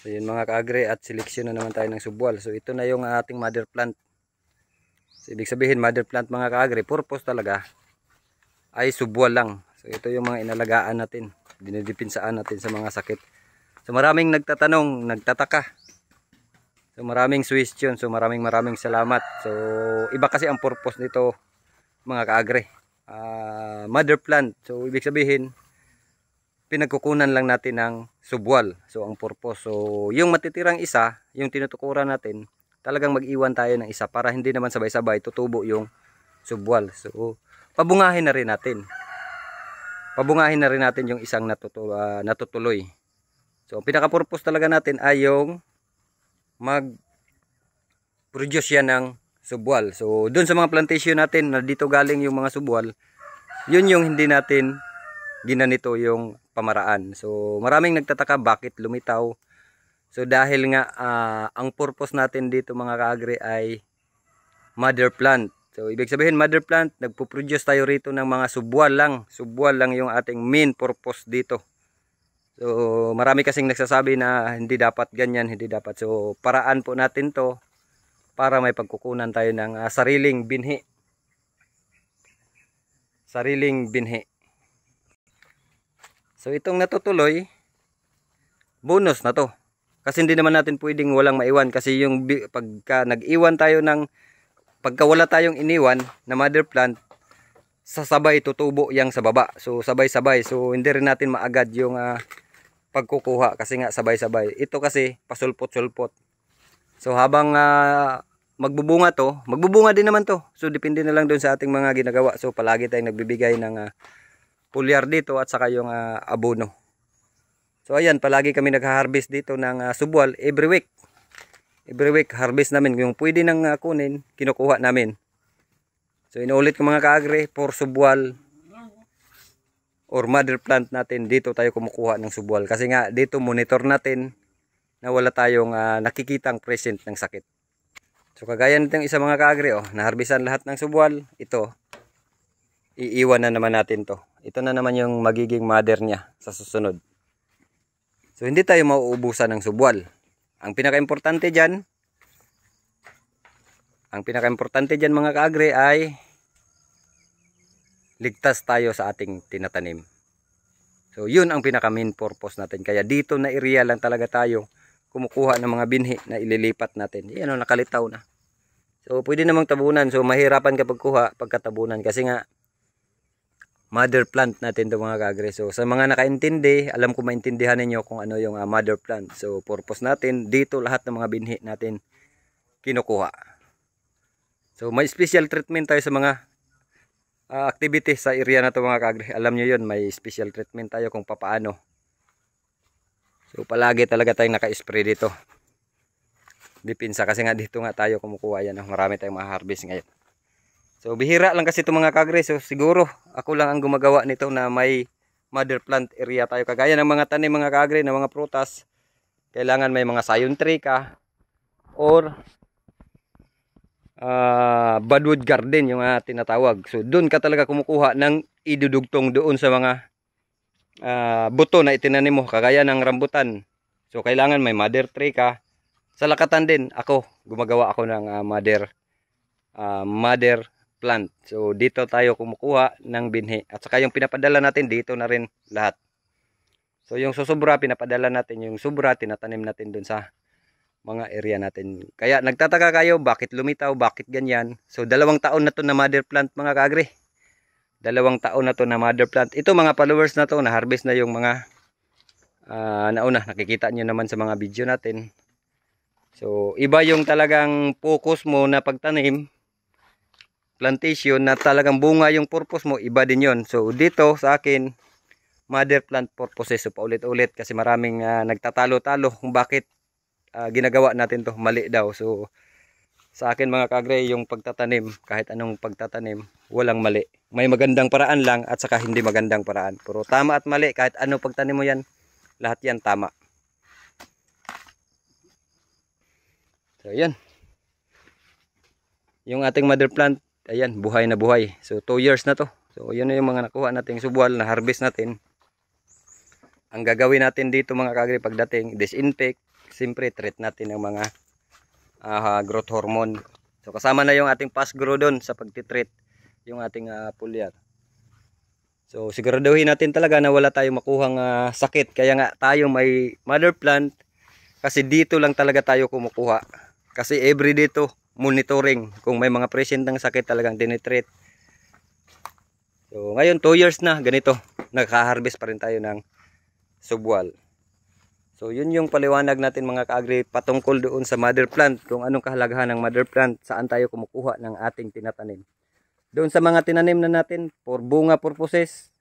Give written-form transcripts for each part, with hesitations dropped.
So yun mga kaagre, at seleksyon na naman tayo ng subwal. So ito na yung ating mother plant. So ibig sabihin mother plant mga kaagre, purpose talaga ay subwal lang. So ito yung mga inalagaan natin, dinidepinsaan natin sa mga sakit. So maraming nagtatanong, nagtataka. So maraming question. So maraming salamat. So iba kasi ang purpose nito mga kaagre. Mother plant. So ibig sabihin pinagkukunan lang natin ng subwal. So ang purpose. So yung matitirang isa, yung tinutukuran natin, talagang mag-iwan tayo ng isa para hindi naman sabay-sabay tutubo yung subwal. So pabungahin na rin natin. Pabungahin na rin natin yung isang natutuloy. So ang pinaka-purpose talaga natin ay yung mag-produce yan ng subwal. So dun sa mga plantation natin na dito galing yung mga subwal, yun yung hindi natin ginanito yung pamaraan. So maraming nagtataka bakit lumitaw. So dahil nga ang purpose natin dito mga kaagre ay mother plant. So ibig sabihin mother plant, nagpo-produce tayo rito ng mga subwal lang. Subwal lang yung ating main purpose dito. So marami kasing nagsasabi na hindi dapat ganyan, hindi dapat. So paraan po natin to para may pagkukunan tayo ng sariling binhi. Sariling binhi. So itong natutuloy, bonus na to. Kasi hindi naman natin pwedeng walang maiwan. Kasi yung pagka nag-iwan tayo pagka wala tayong iniwan na mother plant, sasabay tutubo yang sa baba. So sabay-sabay. So hindi rin natin maagad yung pagkukuha kasi nga sabay-sabay. Ito kasi pasulpot-sulpot. So habang magbubunga to, magbubunga din naman to. So depende na lang doon sa ating mga ginagawa. So palagi tayong nagbibigay ng pulyar dito at saka yung abono. So ayan, palagi kami nag-harvest dito ng subwal every week. Every week harvest namin. Yung pwede nang kunin, kinukuha namin. So inuulit ko mga kaagre, for subwal or mother plant natin, dito tayo kumukuha ng subwal. Kasi nga dito monitor natin na wala tayong nakikitang present ng sakit. So kagaya nitong isa mga kaagre, naharbisan lahat ng subwal. Ito, iiwan na naman natin to. Ito na naman yung magiging mother niya sa susunod. So hindi tayo mauubusan ng subwal. Ang pinaka-importante dyan mga kaagre ay ligtas tayo sa ating tinatanim. So yun ang pinaka-main purpose natin. Kaya dito na area lang talaga tayo kumukuha ng mga binhi na ililipat natin. Yan o, nakalitaw na. So pwede namang tabunan. So mahirapan kapag kuha pagkatabunan kasi nga mother plant natin ito mga kaagre. So sa mga nakaintindi, alam ko maintindihan ninyo kung ano yung mother plant. So purpose natin, dito lahat ng mga binhi natin kinukuha. So may special treatment tayo sa mga activities sa area na ito mga kaagre. Alam nyo yun, may special treatment tayo kung papaano. So palagi talaga tayong naka-spray dito. Dipinsa kasi nga dito nga tayo kumukuha yan. Marami tayong ma-harvest ngayon. So bihira lang kasi ito mga kaagre. So siguro ako lang ang gumagawa nito na may mother plant area tayo. Kagaya ng mga tanim mga kaagre na mga prutas, kailangan may mga sayon tree ka or budwood garden yung tinatawag. So doon ka talaga kumukuha ng idudugtong doon sa mga buto na itinanim mo. Kagaya ng rambutan. So kailangan may mother tree ka. Sa lakatan din ako, gumagawa ako ng mother plant. So dito tayo kumukuha ng binhi. At saka yung pinapadala natin dito na rin lahat. So yung susubra pinapadala natin, yung subra tinatanim natin dun sa mga area natin. Kaya nagtataka kayo bakit lumitaw, bakit ganyan. So 2 taon na to na mother plant mga kaagre. 2 taon na to na mother plant. Ito mga followers na to, na harvest na yung mga nauna. Nakikita nyo naman sa mga video natin. So iba yung talagang focus mo na pagtanim, plantation na talagang bunga yung purpose mo, iba din yon. So dito sa akin, mother plant purposes. So paulit-ulit kasi maraming nagtatalo-talo kung bakit ginagawa natin to mali daw. So sa akin mga kaagre, yung pagtatanim, kahit anong pagtatanim, walang mali. May magandang paraan lang at saka hindi magandang paraan. Pero tama at mali, kahit ano pagtanim mo yan, lahat yan tama. So yan, yung ating mother plant, ayan, buhay na buhay. So 2 years na to. So yun na yung mga nakuha nating subwal na harvest natin. Ang gagawin natin dito mga kaagre pagdating, disinfect, siyempre treat natin ng mga growth hormone. So kasama na yung ating fast grow doon sa pagtitreat yung ating foliar. So siguraduhin natin talaga na wala tayong makuhang sakit. Kaya nga tayo may mother plant kasi dito lang talaga tayo kumukuha. Kasi every day to monitoring kung may mga present ng sakit talagang dinitreat. So ngayon 2 years na ganito, nagka-harvest pa rin tayo ng subwal. So yun yung paliwanag natin mga ka-agri patungkol doon sa mother plant, kung anong kahalagahan ng mother plant, saan tayo kumukuha ng ating tinatanim. Doon sa mga tinanim na natin for bunga purposes,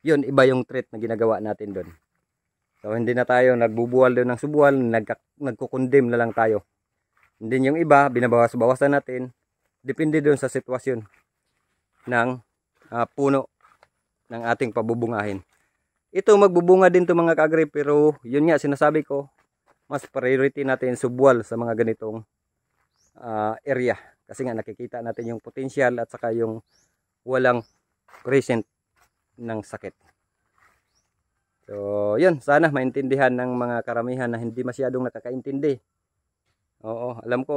yun iba yung treat na ginagawa natin doon. So hindi na tayo nagbubuwal doon ng subwal, nagkukundim na lang tayo. Hindi yung iba, binabawas-bawasan natin, depende doon sa sitwasyon ng puno ng ating pabubungahin. Ito magbubunga din to mga ka-agri, pero yun nga sinasabi ko, mas priority natin subwal sa mga ganitong area. Kasi nga nakikita natin yung potential at saka yung walang present ng sakit. So yun, sana maintindihan ng mga karamihan na hindi masyadong nakakaintindi. Oo, alam ko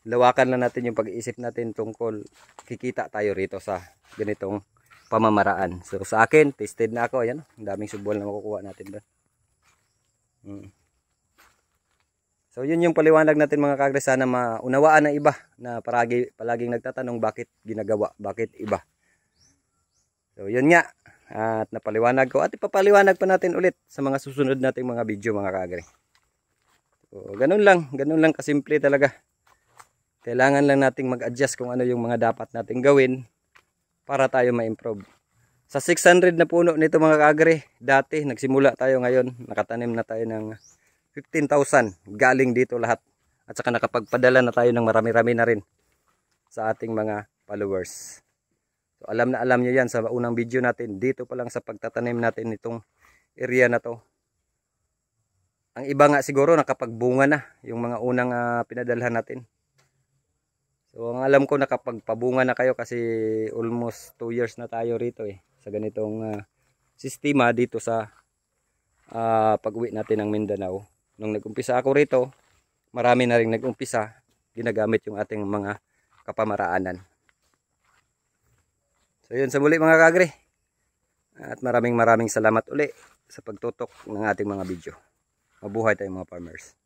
lawakan na natin yung pag-iisip natin tungkol kikita tayo rito sa ganitong pamamaraan. So sa akin, tested na ako. Ayan, ang daming subwal na makukuha natin doon. So yun yung paliwanag natin mga ka-agri. Sana maunawaan ng iba na palaging nagtatanong bakit ginagawa, bakit iba. So yun nga, at napaliwanag ko at ipapaliwanag pa natin ulit sa mga susunod nating mga video mga ka-agri. So ganun lang kasimple talaga. Kailangan lang nating mag-adjust kung ano yung mga dapat nating gawin para tayo ma-improve. Sa 600 na puno nito mga ka-agri, dati nagsimula tayo, ngayon nakatanim na tayo ng 15,000 galing dito lahat. At saka nakapagpadala na tayo ng marami-rami na rin sa ating mga followers. So alam na alam nyo yan sa unang video natin. Dito pa lang sa pagtatanim natin itong area na to. Ang iba nga siguro nakapagbunga na yung mga unang pinadalhan natin. So ang alam ko nakapagpabunga na kayo kasi almost 2 years na tayo rito sa ganitong sistema dito sa pag-uwi natin ng Mindanao. Nung nag-umpisa ako rito, marami na rin nag-umpisa, ginagamit yung ating mga kapamaraanan. So yun sa muli mga ka-agri. At maraming salamat uli sa pagtutok ng ating mga video. Mabuhay tayong mga farmers.